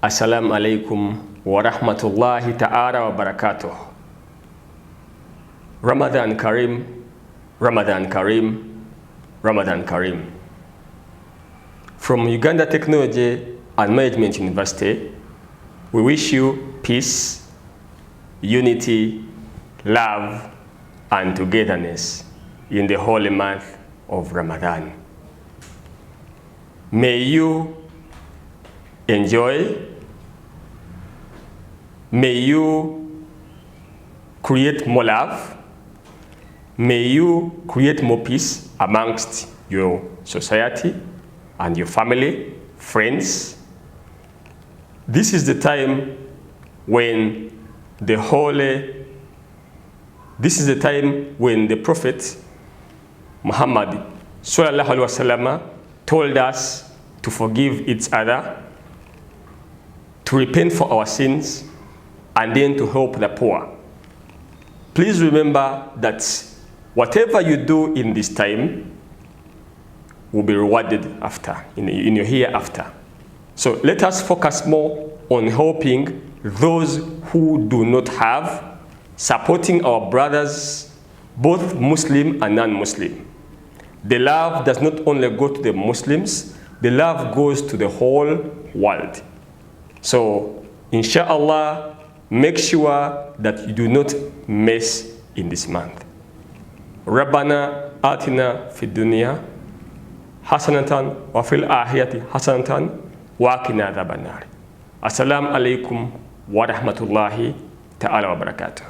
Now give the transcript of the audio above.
Assalamu alaikum wa rahmatullahi ta'ala wa barakatuh. Ramadan Kareem, Ramadan Kareem, Ramadan Kareem. From Uganda Technology and Management University, we wish you peace, unity, love, and togetherness in the holy month of Ramadan. May you enjoy, may you create more love, may you create more peace amongst your society and your family, friends. This is the time when the Prophet Muhammad sallallahu alaihi wasallam told us to forgive each other, to repent for our sins, and then to help the poor. Please remember that whatever you do in this time will be rewarded after, in your hereafter. So let us focus more on helping those who do not have, supporting our brothers, both Muslim and non-Muslim. The love does not only go to the Muslims, the love goes to the whole world. So, inshallah, make sure that you do not miss in this month. Rabbana atina fid dunya hasanatan wa fil akhirati hasanatan wa qina adhaban nar. Assalamu alaikum wa rahmatullahi ta'ala wa barakatuh.